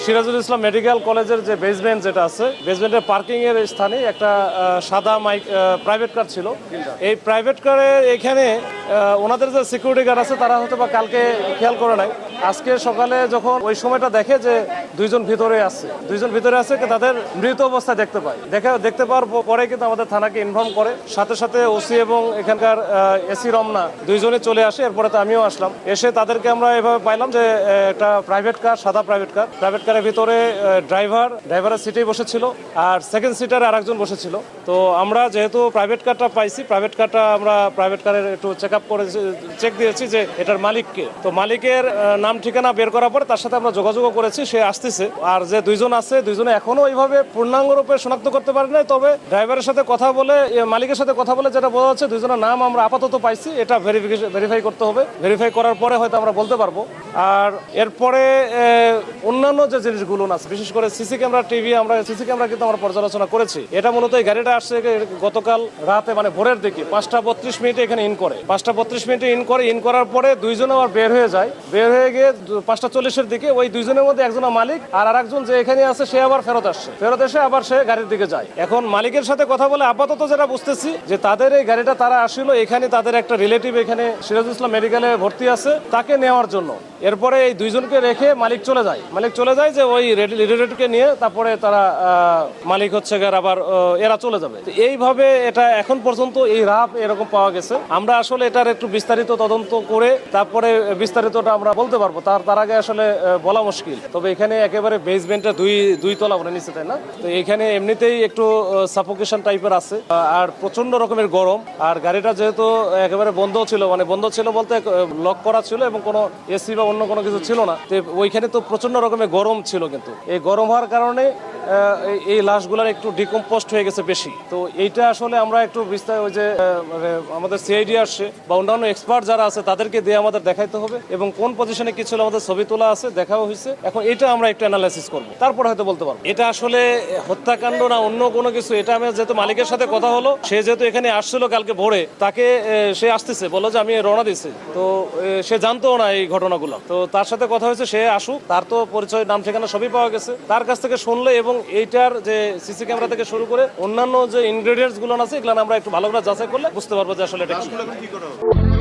Sirajul Islam medical কলেজের যে basement যেটা আছে, বেসমেন্টের পার্কিং এর স্থানে একটা সাদা প্রাইভেট কার ছিল। এই প্রাইভেট কারের এখানে ওনাদের যে সিকিউরিটি গার্ড আছে তারা হয়তো বা কালকে খেয়াল করে নাই। আজকে সকালে যখন ওই সময়টা দেখে যে দুইজন ভিতরে আছে তাদের মৃত অবস্থায় দেখতে পায়। দেখতে পাওয়ার পরে কিন্তু আমাদের থানাকে ইনফর্ম করে, সাথে সাথে ওসি এবং এখানকার এসি রমনা দুইজনে চলে আসে। এরপরে তো আমিও আসলাম, এসে তাদেরকে আমরা এভাবে পাইলাম যে একটা প্রাইভেট কার, সাদা প্রাইভেট কারের ভিতরে ড্রাইভারের সিটেই বসেছিল আর সেকেন্ড সিটারে আরেকজন বসেছিল। তো আমরা যেহেতু প্রাইভেট কারটা পাইছি, আমরা প্রাইভেট কারের একটু চেক দিয়েছি যে এটার মালিককে। তো মালিকের নাম ঠিকানা বের করার পরে তার সাথে আমরা যোগাযোগ করেছি, সে আসতেছে। আর যে দুইজন আছে, দুইজনে এখনো এইভাবে পূর্ণাঙ্গ রূপে শনাক্ত করতে পারি নাই। তবে ড্রাইভারের সাথে কথা বলে, মালিকের সাথে কথা বলে যেটা বোঝা যাচ্ছে, দুইজনের নাম আমরা আপাতত পাইছি। এটা ভেরিফাই করতে হবে, ভেরিফাই করার পরে হয়তো আমরা বলতে পারবো। আর এরপরে অন্যান্য যে জিনিসগুলো আছে, বিশেষ করে সিসি ক্যামেরা, আমরা সিসি ক্যামেরা কিন্তু আমরা পর্যালোচনা করেছি। এটা মূলত এই গাড়িটা আসছে গতকাল রাতে, মানে ভোরের দিকে 5টা 32 মিনিটে এখানে ইন করে। 5টা 32 মিনিটে ইন করার পরে দুইজন আবার বের হয়ে গিয়ে 5টা 40-এর দিকে ওই দুইজনের মধ্যে একজন মালিক আর আরেকজন যে এখানে আছে সে আবার ফেরত এসে আবার সে গাড়ির দিকে যায়। এখন মালিকের সাথে কথা বলে আপাতত যেটা বুঝতেছি যে তাদের এই গাড়িটা তারা আসলো এখানে, তাদের একটা রিলেটিভ এখানে সিরাজুল ইসলাম মেডিকেলে ভর্তি আছে, তাকে নেওয়ার জন্য। এরপরে এই দুইজনকে রেখে মালিক চলে যায় যে ওই রিলেটিভকে নিয়ে তারপরে তারা মালিক হচ্ছে আবার এরা চলে যাবে। এইভাবে এটা এখন পর্যন্ত এই রাফ এরকম পাওয়া গেছে। আমরা আসলে এটার একটু বিস্তারিত তদন্ত করে তারপরে বিস্তারিতটা আমরা বলতে পারবো, তার আগে আসলে বলা মুশকিল। তবে এখানে একেবারে বেসমেন্টটা দুই তলা বলে নিচে, তাই না? তো এখানে এমনিতেই একটু সাফোকেশন টাইপের আছে আর প্রচন্ড রকমের গরম। আর গাড়িটা যেহেতু একেবারে বন্ধ ছিল বলতে লক করা ছিল এবং কোনো এসি বা অন্য কোনো কিছু ছিল না, তো ওইখানে তো প্রচন্ড রকমের গরম ছিল। কিন্তু এই গরম হওয়ার কারণে এই লাশগুলার একটু ডিকম্পোস্ট হয়ে গেছে বেশি। তো এইটা আসলে আমরা একটু বিস্তারিত ওই যে আমাদের সিআইডি আসছে বা অন্যান্য এক্সপার্ট যারা আছে তাদেরকে দিয়ে আমাদের দেখাইতে হবে এবং কোন পজিশনে কি ছিল আমাদের ছবি তোলা আছে, দেখাও হয়েছে। এখন এটা আমরা একটু অ্যানালাইসিস করবো, তারপর হয়তো বলতে পারবো এটা আসলে হত্যাকাণ্ড না অন্য কোনো কিছু। এটা আমি যেহেতু মালিকের সাথে কথা হলো, সে যেহেতু এখানে আসছিল কালকে ভোরে, তাকে সে আসতেছে বললো যে আমি রওনা দিচ্ছি। তো সে জানতো না এই ঘটনাগুলো। তো তার সাথে কথা হয়েছে, সে আসুক, তার তো পরিচয়, নাম ঠিকানা সবই পাওয়া গেছে। তার কাছ থেকে শুনলে এবং এইটার যে সিসি ক্যামেরা থেকে শুরু করে অন্যান্য যে ইনগ্রেডিয়েন্টস গুলো আছে এগুলো আমরা একটু ভালো করে যাচাই করলে বুঝতে পারবো যে আসলে এটা কি।